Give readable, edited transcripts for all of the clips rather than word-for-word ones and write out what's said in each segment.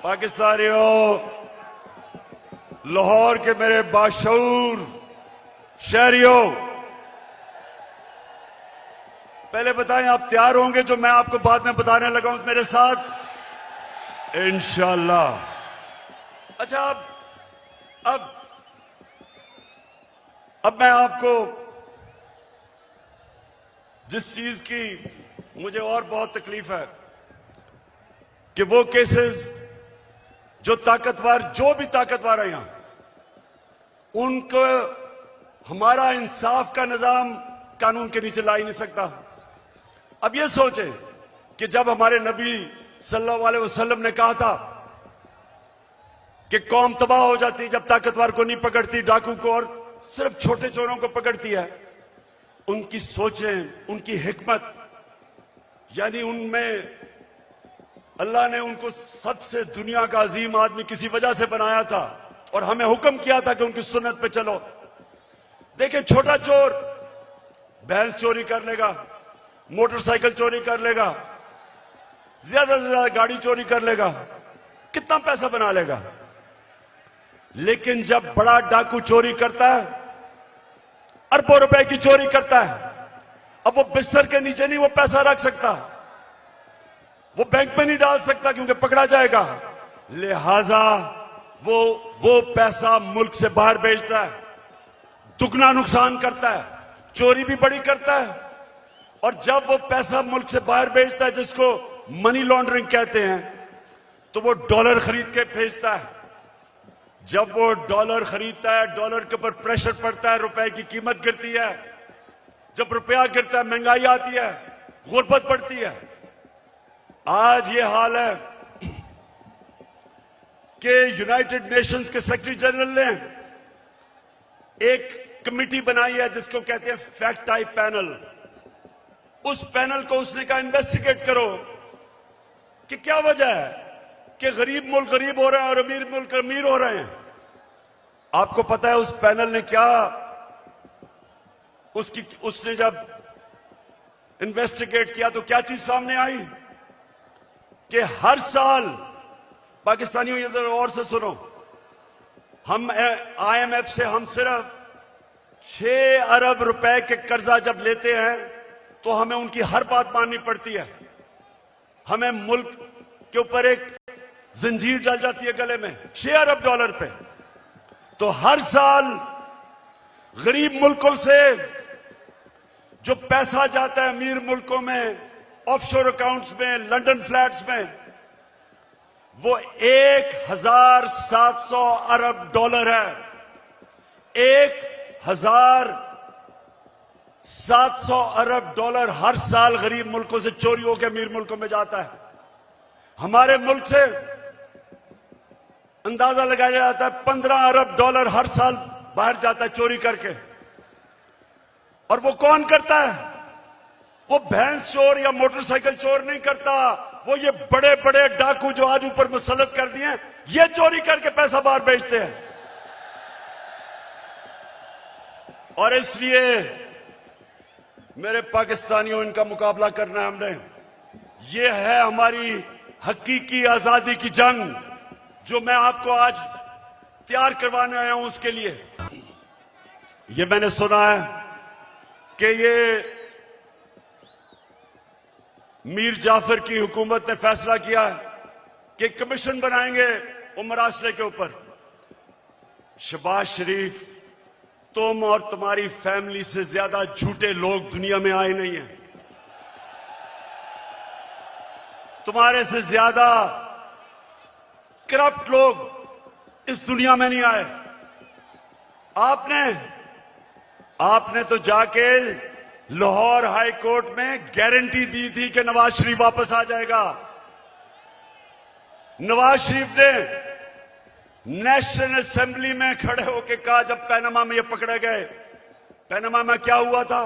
पाकिस्तानियों, लाहौर के मेरे बाशऊर शहरियों, पहले बताएं आप तैयार होंगे जो मैं आपको बाद में बताने लगा हूं मेरे साथ इंशाल्लाह। अच्छा, अब मैं आपको जिस चीज की मुझे और बहुत तकलीफ है कि वो केसेस जो भी ताकतवर है यहां, उनको हमारा इंसाफ का निजाम कानून के नीचे ला ही नहीं सकता। अब ये सोचें कि जब हमारे नबी सल्लल्लाहु अलैहि वसल्लम ने कहा था कि कौम तबाह हो जाती जब ताकतवर को नहीं पकड़ती, डाकू को और सिर्फ छोटे चोरों को पकड़ती है, उनकी सोचें, उनकी हिकमत, यानी उनमें अल्लाह ने उनको सबसे दुनिया का अजीम आदमी किसी वजह से बनाया था और हमें हुक्म किया था कि उनकी सुन्नत पे चलो। देखिए, छोटा चोर भैंस चोरी कर लेगा, मोटरसाइकिल चोरी कर लेगा, ज्यादा से ज्यादा गाड़ी चोरी कर लेगा, कितना पैसा बना लेगा। लेकिन जब बड़ा डाकू चोरी करता है, अरबों रुपए की चोरी करता है, अब वो बिस्तर के नीचे नहीं वो पैसा रख सकता, वो बैंक में नहीं डाल सकता क्योंकि पकड़ा जाएगा। लिहाजा वो पैसा मुल्क से बाहर भेजता है, दुगना नुकसान करता है, चोरी भी बड़ी करता है। और जब वो पैसा मुल्क से बाहर भेजता है, जिसको मनी लॉन्ड्रिंग कहते हैं, तो वो डॉलर खरीद के भेजता है। जब वो डॉलर खरीदता है, डॉलर के ऊपर प्रेशर पड़ता है, रुपए की कीमत गिरती है। जब रुपया गिरता है, महंगाई आती है, गुर्बत बढ़ती है। आज ये हाल है कि यूनाइटेड नेशंस के सेक्रेटरी जनरल ने एक कमेटी बनाई है जिसको कहते हैं फैक्ट टाइप पैनल। उस पैनल को उसने कहा इन्वेस्टिगेट करो कि क्या वजह है कि गरीब मुल्क गरीब हो रहे हैं और अमीर मुल्क अमीर हो रहे हैं। आपको पता है उस पैनल ने क्या, उसने जब इन्वेस्टिगेट किया तो क्या चीज सामने आई कि हर साल, पाकिस्तानियों इधर और से सुनो, हम IMF से हम सिर्फ 6 अरब रुपए के कर्जा जब लेते हैं तो हमें उनकी हर बात माननी पड़ती है। हमें मुल्क के ऊपर एक जंजीर डल जाती है गले में, 6 अरब डॉलर पे। तो हर साल गरीब मुल्कों से जो पैसा जाता है अमीर मुल्कों में, ऑफशोर अकाउंट्स में, लंदन फ्लैट्स में, वो 1700 अरब डॉलर है। 1700 अरब डॉलर हर साल गरीब मुल्कों से चोरी होकर अमीर मुल्कों में जाता है। हमारे मुल्क से अंदाजा लगाया जाता है 15 अरब डॉलर हर साल बाहर जाता है चोरी करके। और वो कौन करता है? वो भैंस चोर या मोटरसाइकिल चोर नहीं करता, वो ये बड़े बड़े डाकू जो आज ऊपर मुसल्लत कर दिए हैं, ये चोरी करके पैसा बाहर भेजते हैं। और इसलिए मेरे पाकिस्तानियों, इनका मुकाबला करना है हमने। ये है हमारी हकीकी आजादी की जंग जो मैं आपको आज तैयार करवाने आया हूं। उसके लिए ये मैंने सुना है कि ये मीर जाफर की हुकूमत ने फैसला किया है कि कमीशन बनाएंगे उमर असले के ऊपर। शहबाज शरीफ, तुम और तुम्हारी फैमिली से ज्यादा झूठे लोग दुनिया में आए नहीं हैं। तुम्हारे से ज्यादा करप्ट लोग इस दुनिया में नहीं आए। आपने तो जाके लाहौर हाई कोर्ट में गारंटी दी थी कि नवाज शरीफ वापस आ जाएगा। नवाज शरीफ ने नेशनल असेंबली में खड़े होकर कहा, जब पैनामा में ये पकड़े गए, पैनामा में क्या हुआ था?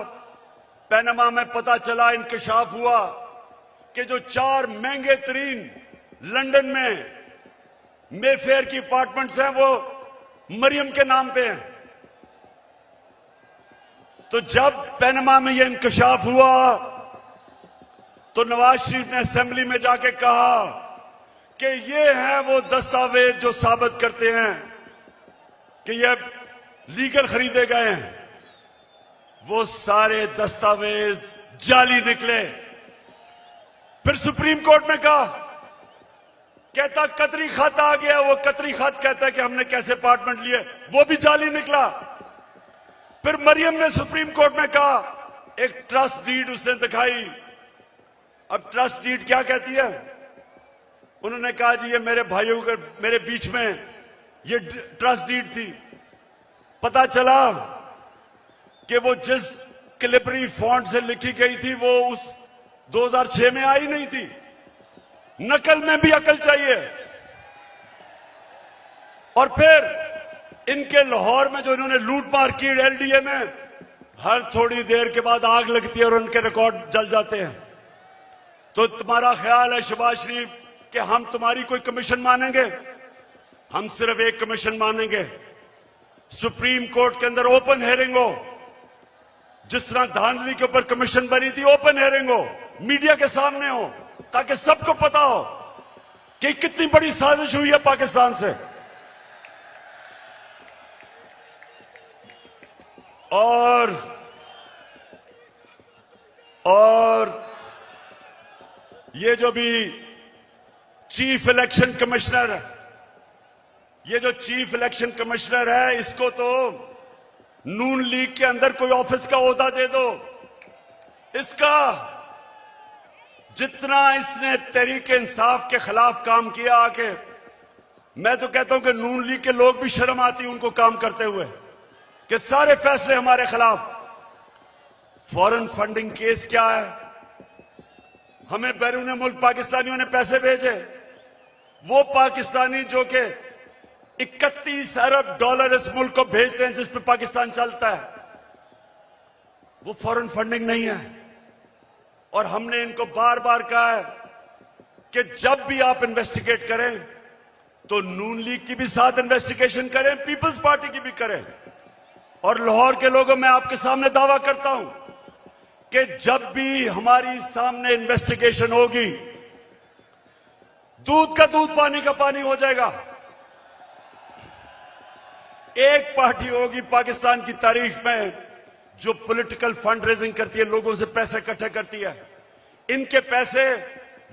पैनामा में पता चला, इंकशाफ हुआ कि जो 4 महंगे तरीन लंदन में मेफेयर की अपार्टमेंट्स हैं वो मरियम के नाम पे हैं। तो जब पैनामा में यह इंकशाफ हुआ तो नवाज शरीफ ने असेंबली में जाके कहा कि ये है वो दस्तावेज जो साबित करते हैं कि ये लीगल खरीदे गए हैं। वो सारे दस्तावेज जाली निकले। फिर सुप्रीम कोर्ट में कहा, कहता कतरी खत आ गया। वो कतरी खत कहता है कि हमने कैसे अपार्टमेंट लिए, वो भी जाली निकला। फिर मरियम ने सुप्रीम कोर्ट में कहा, एक ट्रस्ट डीड उसने दिखाई। अब ट्रस्ट डीड क्या कहती है? उन्होंने कहा जी ये मेरे भाइयों के मेरे बीच में ये ट्रस्ट डीड थी। पता चला कि वो जिस कैलिबरी फॉन्ट से लिखी गई थी वो उस 2006 में आई नहीं थी। नकल में भी अकल चाहिए। और फिर इनके लाहौर में जो इन्होंने लूट मार की एलडीए में, हर थोड़ी देर के बाद आग लगती है और उनके रिकॉर्ड जल जाते हैं। तो तुम्हारा ख्याल है शहबाज शरीफ कि हम तुम्हारी कोई कमीशन मानेंगे? हम सिर्फ एक कमीशन मानेंगे, सुप्रीम कोर्ट के अंदर ओपन हेयरिंग हो। जिस तरह धांधली के ऊपर कमीशन बनी थी, ओपन हेयरिंग हो, मीडिया के सामने हो, ताकि सबको पता हो कि कितनी बड़ी साजिश हुई है पाकिस्तान से। और ये जो भी चीफ इलेक्शन कमिश्नर है, ये जो चीफ इलेक्शन कमिश्नर है, इसको तो नून लीग के अंदर कोई ऑफिस का ओहदा दे दो। इसका जितना इसने तहरीक इंसाफ के खिलाफ काम किया आके, मैं तो कहता हूं कि नून लीग के लोग भी शर्म आती है उनको काम करते हुए कि सारे फैसले हमारे खिलाफ। फॉरेन फंडिंग केस क्या है? हमें बैरून मुल्क पाकिस्तानियों ने पैसे भेजे, वो पाकिस्तानी जो कि 31 अरब डॉलर इस मुल्क को भेजते हैं जिस पे पाकिस्तान चलता है, वो फॉरेन फंडिंग नहीं है। और हमने इनको बार बार कहा है कि जब भी आप इन्वेस्टिगेट करें तो नून लीग की भी साथ इन्वेस्टिगेशन करें, पीपल्स पार्टी की भी करें। और लाहौर के लोगों, मैं आपके सामने दावा करता हूं कि जब भी हमारी सामने इन्वेस्टिगेशन होगी, दूध का दूध पानी का पानी हो जाएगा। एक पार्टी होगी पाकिस्तान की तारीख में जो पॉलिटिकल फंड रेजिंग करती है, लोगों से पैसे इकट्ठे करती है। इनके पैसे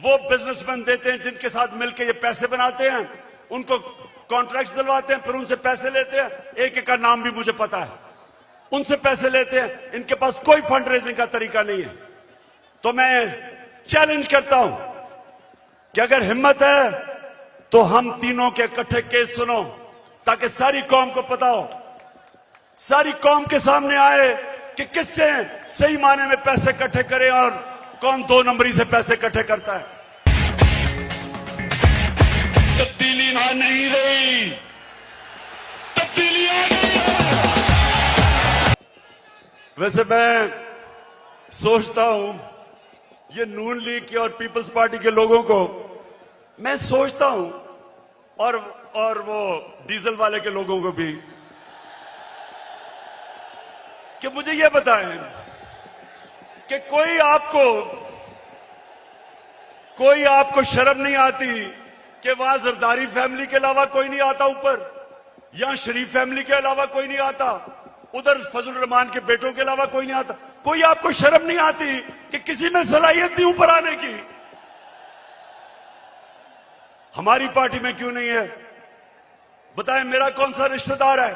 वो बिजनेसमैन देते हैं जिनके साथ मिलकर ये पैसे बनाते हैं, उनको कॉन्ट्रैक्ट्स दिलवाते हैं, फिर उनसे पैसे लेते हैं। एक एक का नाम भी मुझे पता है, उनसे पैसे लेते हैं। इनके पास कोई फंड रेजिंग का तरीका नहीं है। तो मैं चैलेंज करता हूं कि अगर हिम्मत है तो हम तीनों के इकट्ठे केस सुनो, ताकि सारी कौम को पता हो, सारी कौम के सामने आए कि किससे सही माने में पैसे इकट्ठे करें और कौन 2 नंबरी से पैसे इकट्ठे करता है। तब्दीली ना नहीं रही, तब्दीली आ गई है। वैसे मैं सोचता हूं ये नून लीग के और पीपल्स पार्टी के लोगों को मैं सोचता हूं, और वो डीजल वाले के लोगों को भी, कि मुझे ये बताएं कि कोई आपको शर्म नहीं आती कि वहां जरदारी फैमिली के अलावा कोई नहीं आता ऊपर, यहां शरीफ फैमिली के अलावा कोई नहीं आता, उधर फजल रहमान के बेटों के अलावा कोई नहीं आता? कोई आपको शर्म नहीं आती कि किसी में सलाहियत नहीं ऊपर आने की? हमारी पार्टी में क्यों नहीं है? बताएं मेरा कौन सा रिश्तेदार है?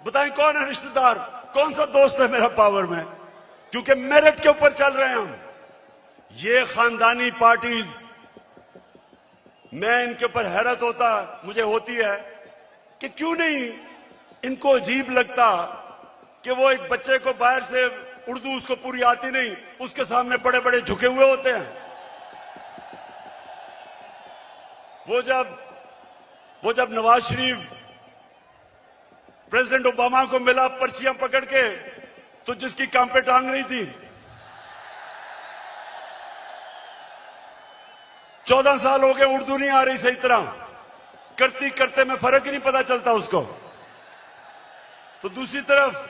बताएं कौन है रिश्तेदार, कौन सा दोस्त है मेरा पावर में? क्योंकि मेरिट के ऊपर चल रहे हैं हम। ये खानदानी पार्टीज, मैं इनके ऊपर हैरत मुझे होती है कि क्यों नहीं इनको अजीब लगता कि वो एक बच्चे को बाहर से उर्दू उसको पूरी आती नहीं, उसके सामने बड़े बड़े झुके हुए होते हैं। वो जब नवाज शरीफ प्रेसिडेंट ओबामा को मिला पर्चियां पकड़ के, तो जिसकी काम पे टांग रही थी, 14 साल हो गए, उर्दू नहीं आ रही सही तरह, करती करते में फर्क ही नहीं पता चलता उसको। तो दूसरी तरफ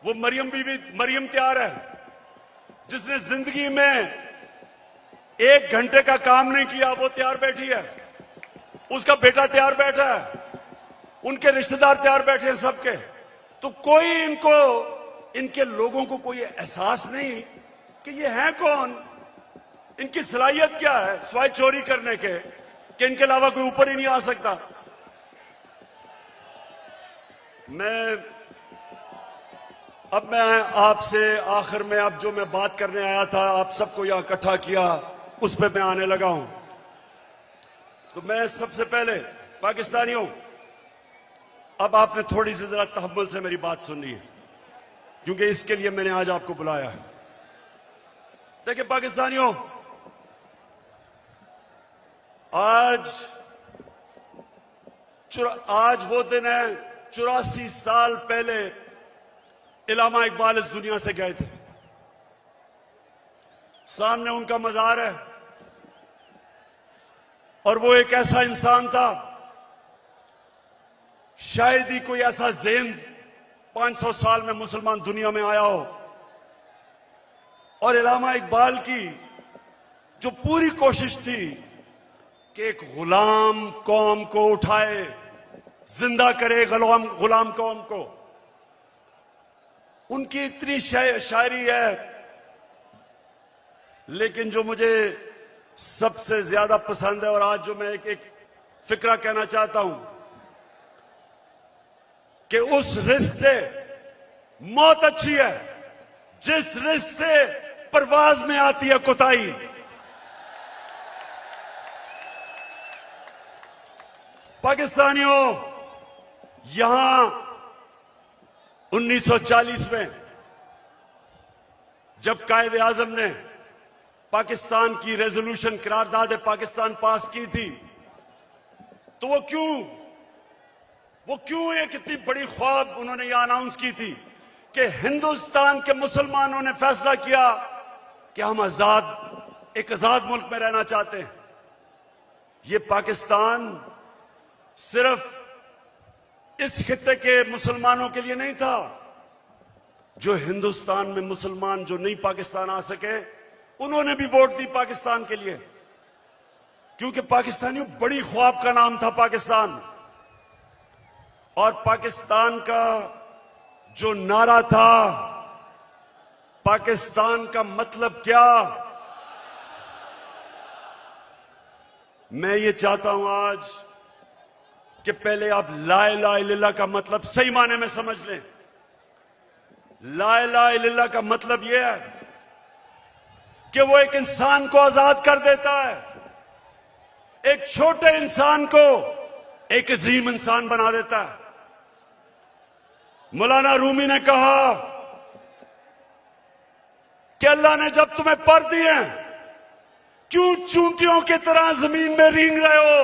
वो मरियम तैयार है, जिसने जिंदगी में 1 घंटे का काम नहीं किया, वो तैयार बैठी है, उसका बेटा तैयार बैठा है, उनके रिश्तेदार तैयार बैठे हैं सबके। तो कोई इनके लोगों को कोई एहसास नहीं कि ये हैं कौन, इनकी सलाहियत क्या है स्वाय चोरी करने के, कि इनके अलावा कोई ऊपर ही नहीं आ सकता। मैं आपसे आखिर में अब जो मैं बात करने आया था, आप सबको यहां इकट्ठा किया, उस पर मैं आने लगा हूं। तो मैं सबसे पहले पाकिस्तानियों, अब आपने थोड़ी सी जरा तहम्मुल से मेरी बात सुननी है, क्योंकि इसके लिए मैंने आज आपको बुलाया है। देखिए पाकिस्तानियों, आज वो दिन है 84 साल पहले इल्लामा इकबाल इस दुनिया से गए थे। सामने उनका मजार है, और वो एक ऐसा इंसान था, शायद ही कोई ऐसा ज़हन 500 साल में मुसलमान दुनिया में आया हो। और इल्लामा इकबाल की जो पूरी कोशिश थी कि एक गुलाम कौम को उठाए, जिंदा करे गुलाम कौम को, उनकी इतनी शायरी है। लेकिन जो मुझे सबसे ज्यादा पसंद है, और आज जो मैं एक फिक्रा कहना चाहता हूं, कि उस रिस्क से मौत अच्छी है जिस रिस्क से परवाज में आती है कोताही। पाकिस्तानियों, यहां 1940 में जब कायदे आजम ने पाकिस्तान की रेजोल्यूशन करारदाद पाकिस्तान पास की थी, तो वो क्यों एक इतनी बड़ी ख्वाब उन्होंने यह अनाउंस की थी कि हिंदुस्तान के मुसलमानों ने फैसला किया कि हम एक आजाद मुल्क में रहना चाहते हैं। ये पाकिस्तान सिर्फ इस खित्ते के मुसलमानों के लिए नहीं था, जो हिंदुस्तान में मुसलमान जो नहीं पाकिस्तान आ सके, उन्होंने भी वोट दी पाकिस्तान के लिए, क्योंकि पाकिस्तानियों बड़ी ख्वाब का नाम था पाकिस्तान। और पाकिस्तान का जो नारा था, पाकिस्तान का मतलब क्या, मैं ये चाहता हूं आज कि पहले आप ला इलाहा इल्लल्लाह का मतलब सही माने में समझ लें। ला इलाहा इल्लल्लाह का मतलब यह है कि वो एक इंसान को आजाद कर देता है, एक छोटे इंसान को एक अजीम इंसान बना देता है। मौलाना रूमी ने कहा कि अल्लाह ने जब तुम्हें पर दिए, क्यों चूंटियों की तरह जमीन में रेंग रहे हो?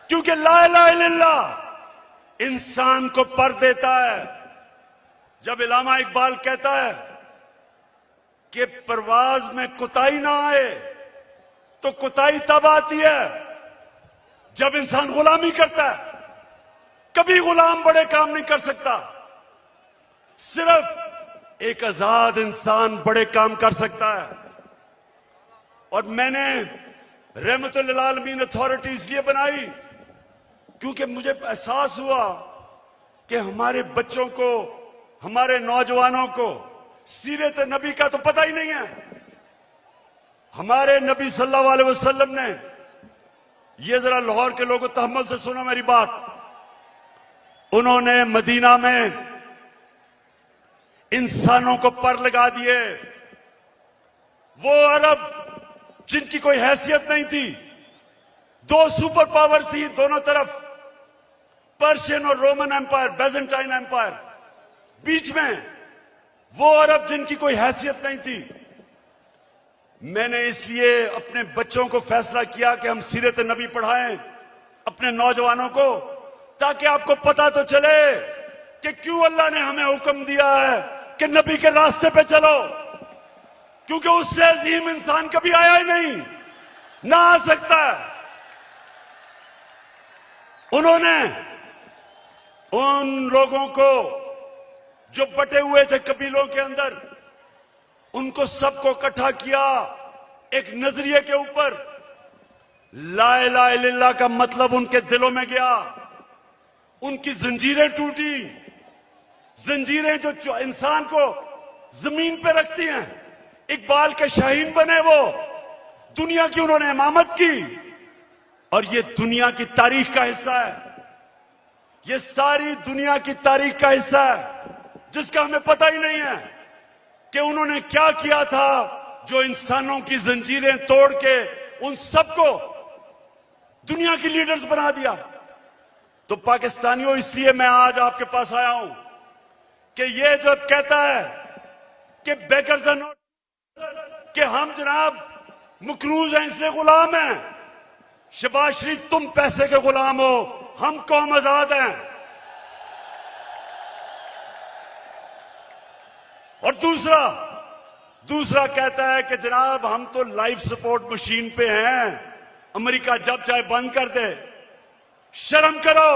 क्योंकि ला इलाहा इल्लल्लाह इंसान को पर देता है। जब इल्लामा इकबाल कहता है कि परवाज में कुताही ना आए, तो कुताही तब आती है जब इंसान गुलामी करता है। कभी गुलाम बड़े काम नहीं कर सकता, सिर्फ एक आजाद इंसान बड़े काम कर सकता है। और मैंने रहमतुल लिल आलमीन अथॉरिटी इसलिए बनाई क्योंकि मुझे एहसास हुआ कि हमारे बच्चों को, हमारे नौजवानों को सीरत नबी का तो पता ही नहीं है। हमारे नबी सल्लल्लाहु अलैहि वसल्लम ने, ये जरा लाहौर के लोगों तहम्मुल से सुनो मेरी बात, उन्होंने मदीना में इंसानों को पर लगा दिए। वो अरब जिनकी कोई हैसियत नहीं थी, दो सुपर पावर थी दोनों तरफ, पर्शियन और रोमन एम्पायर, बेजेंटाइन एम्पायर, बीच में वो अरब जिनकी कोई हैसियत नहीं थी। मैंने इसलिए अपने बच्चों को फैसला किया कि हम सीरत नबी पढ़ाएं अपने नौजवानों को, ताकि आपको पता तो चले कि क्यों अल्लाह ने हमें हुक्म दिया है कि नबी के रास्ते पे चलो, क्योंकि उससे अजीम इंसान कभी आया ही नहीं, ना आ सकता है। उन्होंने उन लोगों को जो बटे हुए थे कबीलों के अंदर, उनको सबको इकट्ठा किया एक नजरिए के ऊपर। ला इलाहा इल्लल्लाह का मतलब उनके दिलों में गया, उनकी जंजीरें टूटी, जंजीरें जो इंसान को जमीन पे रखती हैं। इकबाल के शाहीन बने वो, दुनिया की उन्होंने इमामत की, और ये दुनिया की तारीख का हिस्सा है। ये सारी दुनिया की तारीख का हिस्सा है जिसका हमें पता ही नहीं है कि उन्होंने क्या किया था, जो इंसानों की जंजीरें तोड़ के उन सबको दुनिया की लीडर्स बना दिया। तो पाकिस्तानियों, इसलिए मैं आज आपके पास आया हूं कि ये जब कहता है कि बेकर्स आर नॉट, कि हम जनाब मकरूज हैं इसलिए गुलाम हैं। शहबाज शरीफ, तुम पैसे के गुलाम हो, हम कौम आजाद हैं। और दूसरा कहता है कि जनाब हम तो लाइफ सपोर्ट मशीन पे हैं, अमेरिका जब चाहे बंद कर दे। शर्म करो,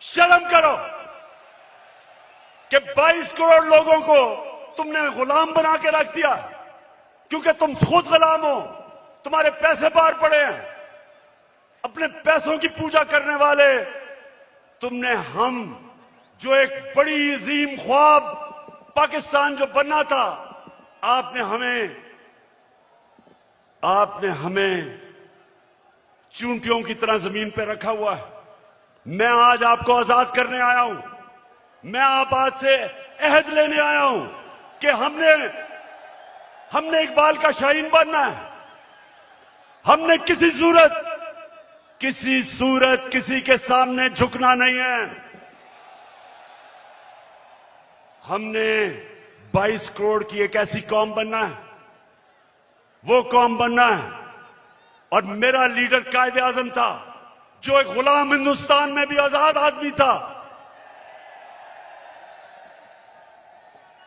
शर्म करो कि 22 करोड़ लोगों को तुमने गुलाम बना के रख दिया, क्योंकि तुम खुद गुलाम हो, तुम्हारे पैसे बाहर पड़े हैं, अपने पैसों की पूजा करने वाले तुमने। हम जो एक बड़ी अजीम ख्वाब पाकिस्तान जो बनना था, आपने हमें चूंटियों की तरह जमीन पे रखा हुआ है। मैं आज आपको आजाद करने आया हूं। मैं आप आज से अहद लेने आया हूं कि हमने इकबाल का शाहीन बनना है। हमने किसी सूरत किसी के सामने झुकना नहीं है। हमने 22 करोड़ की एक ऐसी कौम बनना है, वो कौम बनना है। और मेरा लीडर कायदे आजम था, जो एक गुलाम हिंदुस्तान में भी आजाद आदमी था।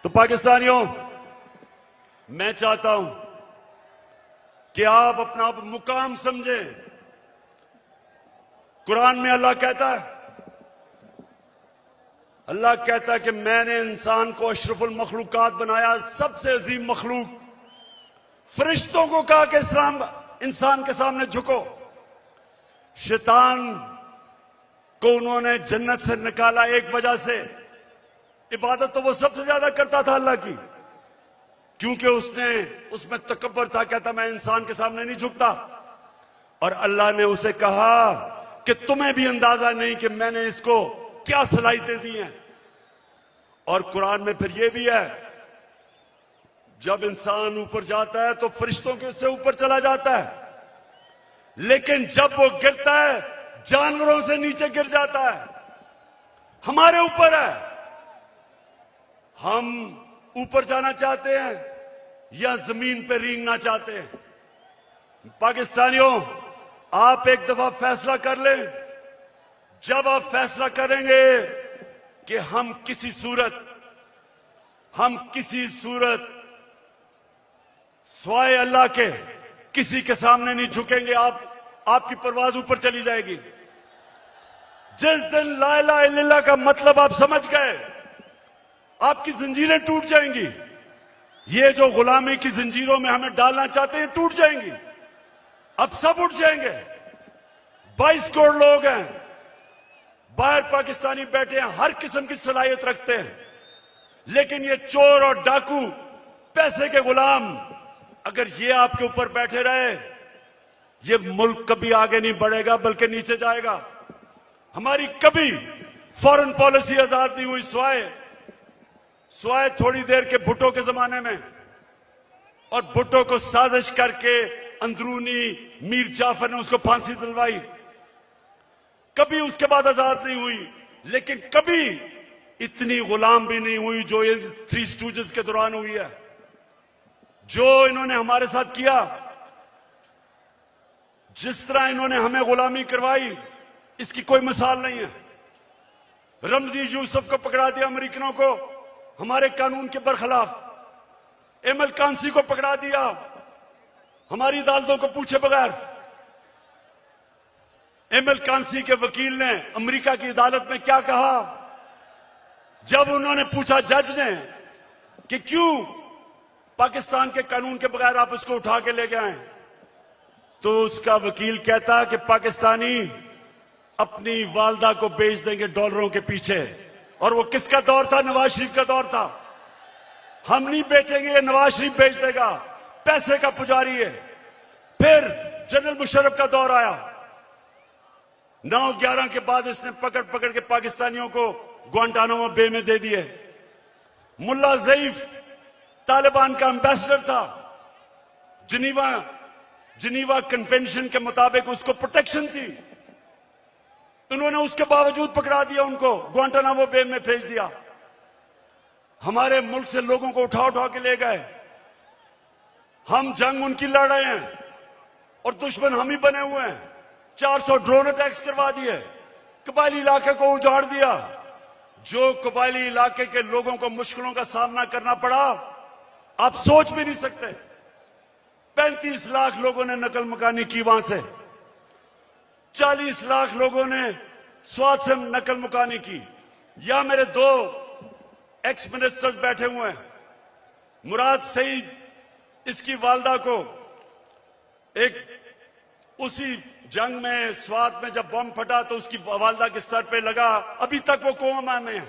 तो पाकिस्तानियों, मैं चाहता हूं कि आप अपना मुकाम समझें। कुरान में अल्लाह कहता है कि मैंने इंसान को अशरफुल मखलूकात बनाया, सबसे अजीम मखलूक। फरिश्तों को कहा कि इंसान के सामने झुको। शैतान को उन्होंने जन्नत से निकाला एक वजह से, इबादत तो वो सबसे ज्यादा करता था अल्लाह की, क्योंकि उसमें तकब्बर था, कहता मैं इंसान के सामने नहीं झुकता। और अल्लाह ने उसे कहा कि तुम्हें भी अंदाजा नहीं कि मैंने इसको क्या सलाहियतें दी हैं। और कुरान में फिर ये भी है, जब इंसान ऊपर जाता है तो फरिश्तों के उससे ऊपर चला जाता है, लेकिन जब वो गिरता है जानवरों से नीचे गिर जाता है। हमारे ऊपर है, हम ऊपर जाना चाहते हैं या जमीन पे रेंगना चाहते हैं। पाकिस्तानियों, आप एक दफा फैसला कर लें। जब आप फैसला करेंगे कि हम किसी सूरत स्वाय अल्लाह के किसी के सामने नहीं झुकेंगे, आपकी परवाज ऊपर चली जाएगी। जिस दिन ला इलाहा इल्लल्लाह का मतलब आप समझ गए, आपकी जंजीरें टूट जाएंगी। ये जो गुलामी की जंजीरों में हमें डालना चाहते हैं, टूट जाएंगी। अब सब उठ जाएंगे। 22 करोड़ लोग हैं, बाहर पाकिस्तानी बैठे हैं, हर किस्म की सलाहियत रखते हैं, लेकिन ये चोर और डाकू, पैसे के गुलाम, अगर ये आपके ऊपर बैठे रहे, ये मुल्क कभी आगे नहीं बढ़ेगा बल्कि नीचे जाएगा। हमारी कभी फॉरेन पॉलिसी आजाद नहीं हुई। स्वाय थोड़ी देर के भुट्टो के जमाने में, और भुट्टो को साजिश करके अंदरूनी मीर जाफर ने उसको फांसी दिलवाई। कभी उसके बाद आजाद नहीं हुई, लेकिन कभी इतनी गुलाम भी नहीं हुई जो ये 3 स्टूजेस के दौरान हुई है। जो इन्होंने हमारे साथ किया, जिस तरह इन्होंने हमें गुलामी करवाई, इसकी कोई मिसाल नहीं है। रमजी यूसुफ को पकड़ा दिया अमेरिकनों को, हमारे कानून के बरखिलाफ। एमएल कांसी को पकड़ा दिया, हमारी अदालतों को पूछे बगैर। एमएल कांसी के वकील ने अमेरिका की अदालत में क्या कहा, जब उन्होंने पूछा जज ने कि क्यों पाकिस्तान के कानून के बगैर आप उसको उठा के ले गए, तो उसका वकील कहता कि पाकिस्तानी अपनी वालदा को बेच देंगे डॉलरों के पीछे। और वो किसका दौर था? नवाज शरीफ का दौर था। हम नहीं बेचेंगे, ये नवाज शरीफ बेच देगा, पैसे का पुजारी है। फिर जनरल मुशर्रफ का दौर आया, 9/11 के बाद इसने पकड़ पकड़ के पाकिस्तानियों को ग्वांटानामो बे में दे दिए। मुल्ला ज़ईफ तालिबान का एम्बेसडर था, जिनीवा कन्वेंशन के मुताबिक उसको प्रोटेक्शन थी, उन्होंने उसके बावजूद पकड़ा दिया, उनको ग्वांटानामो बे में भेज दिया। हमारे मुल्क से लोगों को उठा उठा के ले गए। हम जंग उनकी लड़ रहे हैं और दुश्मन हम ही बने हुए हैं। 400 ड्रोन अटैक्स करवा दिए, कबायली इलाके को उजाड़ दिया। जो कबायली इलाके के लोगों को मुश्किलों का सामना करना पड़ा, आप सोच भी नहीं सकते। 35 लाख लोगों ने नकल मकानी की वहां से, 40 लाख लोगों ने स्वाद से नकल मुकानी की। या मेरे 2 एक्स मिनिस्टर्स बैठे हुए हैं, मुराद सईद, इसकी वालदा को एक उसी जंग में स्वात में जब बम फटा तो उसकी वालदा के सर पे लगा, अभी तक वो कोमा में है,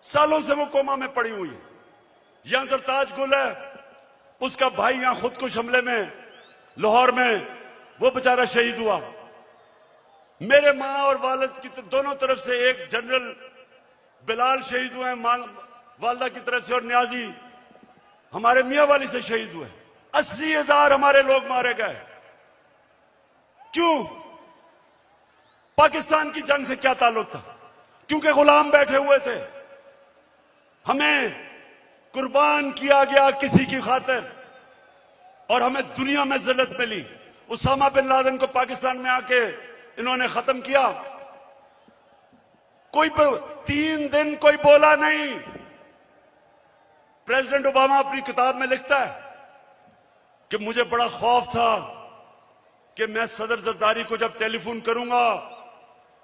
सालों से वो कोमा में पड़ी हुई है। यहां सरताज गुल है, उसका भाई यहां खुदकुश हमले में लाहौर में वो बेचारा शहीद हुआ। मेरे मां और वालिद की दोनों तरफ से, एक जनरल बिलाल शहीद हुए हैं वालदा की तरफ से, और न्याजी हमारे मियां वाली से शहीद हुए। 80,000 हमारे लोग मारे गए। क्यों? पाकिस्तान की जंग से क्या ताल्लुक था? क्योंकि गुलाम बैठे हुए थे। हमें कुर्बान किया गया किसी की खातिर और हमें दुनिया में जिल्लत मिली। उसामा बिन लादेन को पाकिस्तान में आके इन्होंने खत्म किया। कोई 3 दिन कोई बोला नहीं। प्रेसिडेंट ओबामा अपनी किताब में लिखता है कि मुझे बड़ा खौफ था कि मैं सदर जरदारी को जब टेलीफोन करूंगा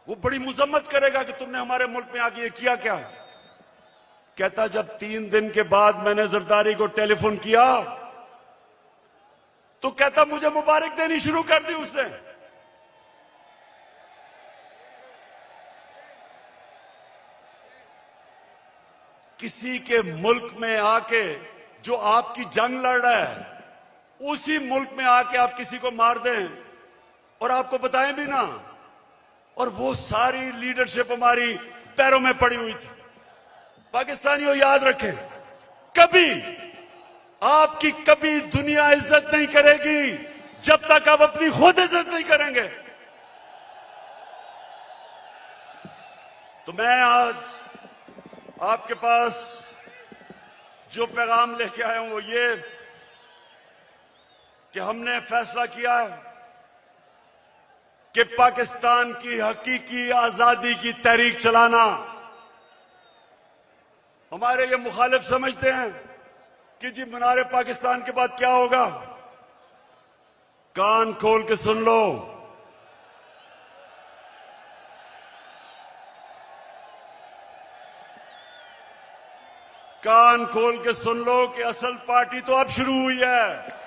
वो बड़ी मुजम्मत करेगा कि तुमने हमारे मुल्क में आके ये किया क्या। कहता जब 3 दिन के बाद मैंने जरदारी को टेलीफोन किया तो कहता मुझे मुबारक देनी शुरू कर दी उसने। किसी के मुल्क में आके जो आपकी जंग लड़ रहा है, उसी मुल्क में आके आप किसी को मार दें और आपको बताएं भी ना, और वो सारी लीडरशिप हमारी पैरों में पड़ी हुई थी। पाकिस्तानियों याद रखें, आपकी कभी दुनिया इज्जत नहीं करेगी जब तक आप अपनी खुद इज्जत नहीं करेंगे। तो मैं आज आपके पास जो पैगाम लेके आया हूं वो ये कि हमने फैसला किया है कि पाकिस्तान की हकीकी आजादी की तहरीक चलाना। हमारे ये मुखालिफ समझते हैं कि जी मीनार पाकिस्तान के बाद क्या होगा। कान खोल के सुन लो, कान खोल के सुन लो कि असल पार्टी तो अब शुरू हुई है।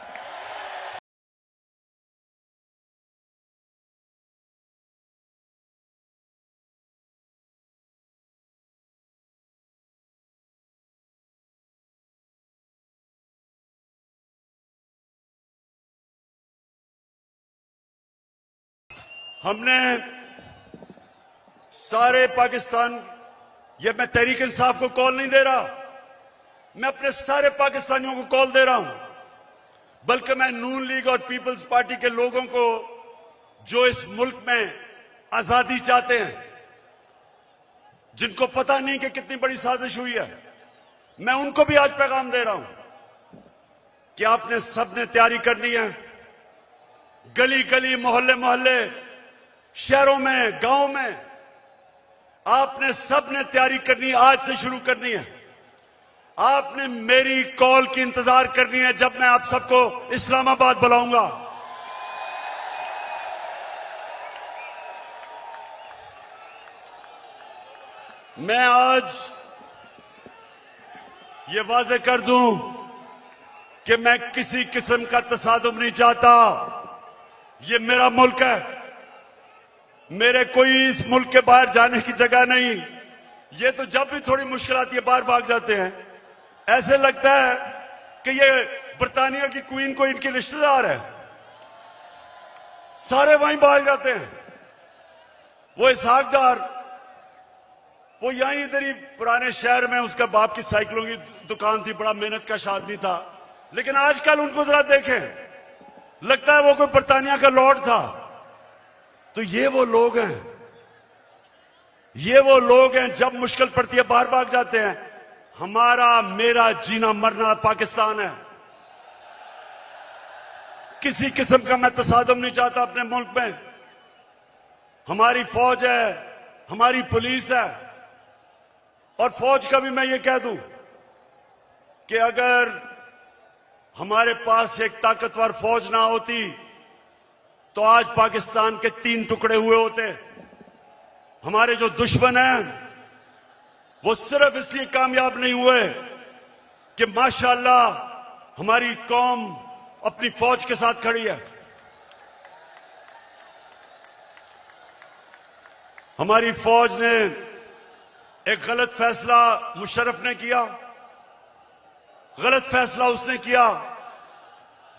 हमने सारे पाकिस्तान, ये मैं तहरीक इंसाफ को कॉल नहीं दे रहा, मैं अपने सारे पाकिस्तानियों को कॉल दे रहा हूं, बल्कि मैं नून लीग और पीपल्स पार्टी के लोगों को जो इस मुल्क में आजादी चाहते हैं, जिनको पता नहीं कि कितनी बड़ी साजिश हुई है, मैं उनको भी आज पैगाम दे रहा हूं कि आपने सबने तैयारी करनी है। गली गली, मोहल्ले मोहल्ले, शहरों में, गांव में आपने सबने तैयारी करनी है, आज से शुरू करनी है। आपने मेरी कॉल की इंतजार करनी है जब मैं आप सबको इस्लामाबाद बुलाऊंगा। मैं आज ये वाजे कर दूं कि मैं किसी किस्म का तसादुम नहीं चाहता। ये मेरा मुल्क है, मेरे कोई इस मुल्क के बाहर जाने की जगह नहीं। ये तो जब भी थोड़ी मुश्किल आती है बाहर भाग जाते हैं। ऐसे लगता है कि ये बर्तानिया की क्वीन को इनके रिश्तेदार है, सारे वहीं भाग जाते हैं। वो इसहाक डार, वो यहीं इधर ही पुराने शहर में, उसका बाप की साइकिलों की दुकान थी, बड़ा मेहनत कश आदमी था। लेकिन आजकल उनको जरा देखें, लगता है वो कोई बर्तानिया का लॉर्ड था। तो ये वो लोग हैं, ये वो लोग हैं जब मुश्किल पड़ती है बाहर भाग जाते हैं। हमारा मेरा जीना मरना पाकिस्तान है। किसी किस्म का मैं तसादुम नहीं चाहता अपने मुल्क में। हमारी फौज है, हमारी पुलिस है। और फौज का भी मैं ये कह दूं कि अगर हमारे पास एक ताकतवर फौज ना होती तो आज पाकिस्तान के 3 टुकड़े हुए होते। हमारे जो दुश्मन हैं वो सिर्फ इसलिए कामयाब नहीं हुए कि माशाअल्लाह हमारी कौम अपनी फौज के साथ खड़ी है। हमारी फौज ने एक गलत फैसला मुशर्रफ ने किया, गलत फैसला उसने किया,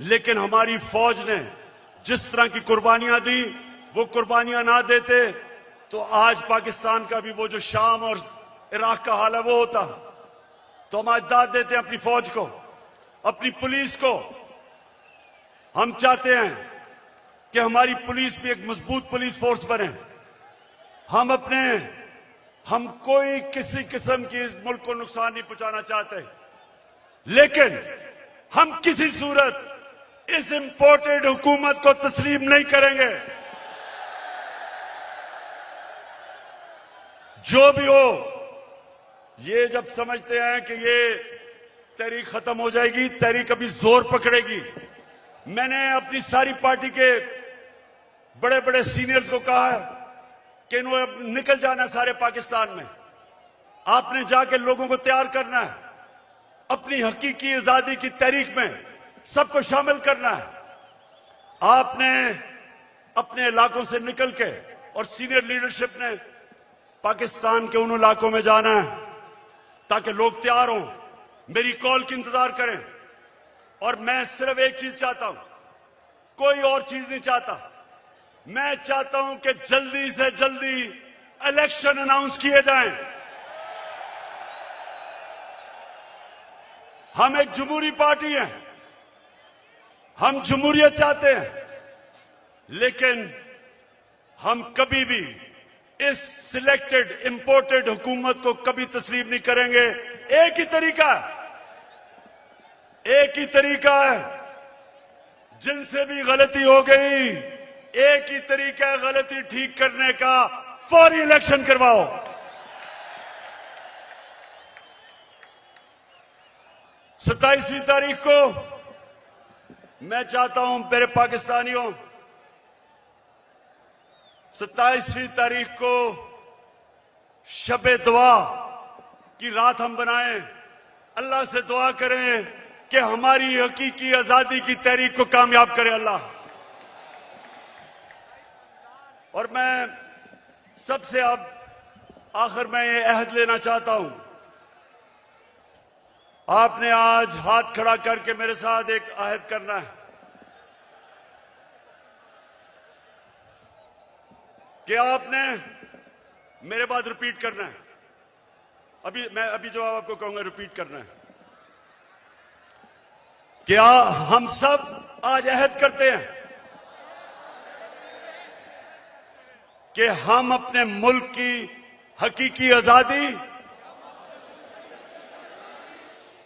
लेकिन हमारी फौज ने जिस तरह की कुर्बानियां दी, वो कुर्बानियां ना देते तो आज पाकिस्तान का भी वो जो शाम और इराक का हाल है वो होता। तो हम आज दाद देते हैं अपनी फौज को, अपनी पुलिस को। हम चाहते हैं कि हमारी पुलिस भी एक मजबूत पुलिस फोर्स बने। हम कोई किसी किस्म की इस मुल्क को नुकसान नहीं पहुंचाना चाहते, लेकिन हम किसी सूरत इस इंपोर्टेड हुकूमत को तस्लीम नहीं करेंगे। जो भी हो, ये जब समझते हैं कि ये तहरीक खत्म हो जाएगी, तहरीक अभी जोर पकड़ेगी। मैंने अपनी सारी पार्टी के बड़े बड़े सीनियर्स को कहा है कि इन्होंने निकल जाना है सारे पाकिस्तान में। आपने जाके लोगों को तैयार करना है, अपनी हकीकी आजादी की तहरीक में सबको शामिल करना है। आपने अपने इलाकों से निकल के और सीनियर लीडरशिप ने पाकिस्तान के उन इलाकों में जाना है ताकि लोग तैयार हों, मेरी कॉल की इंतजार करें। और मैं सिर्फ एक चीज चाहता हूं, कोई और चीज नहीं चाहता। मैं चाहता हूं कि जल्दी से जल्दी इलेक्शन अनाउंस किए जाएं। हम एक जमहूरी पार्टी हैं, हम जमहूरियत चाहते हैं, लेकिन हम कभी भी इस सिलेक्टेड इंपोर्टेड हुकूमत को कभी तस्लीम नहीं करेंगे। एक ही तरीका है, जिनसे भी गलती हो गई, एक ही तरीका है गलती ठीक करने का, फौरी इलेक्शन करवाओ। 27वीं तारीख को मैं चाहता हूं मेरे पाकिस्तानियों, 27वीं तारीख को शबे दुआ की रात हम बनाएं, अल्लाह से दुआ करें कि हमारी हकीकी आजादी की तहरीक को कामयाब करे अल्लाह। और मैं सबसे अब आखिर में ये अहद लेना चाहता हूं, आपने आज हाथ खड़ा करके मेरे साथ एक अहद करना है कि आपने मेरे बाद रिपीट करना है। अभी जवाब आपको कहूंगा, रिपीट करना है। क्या हम सब आज अहद करते हैं कि हम अपने मुल्क की हकीकी आजादी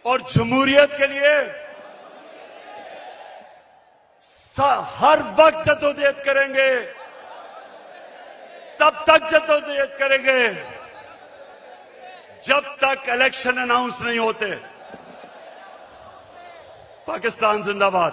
और जमहूरियत के लिए हर वक्त जद्दोजहद करेंगे, तब तक जद्दोजहद करेंगे जब तक इलेक्शन अनाउंस नहीं होते। पाकिस्तान जिंदाबाद।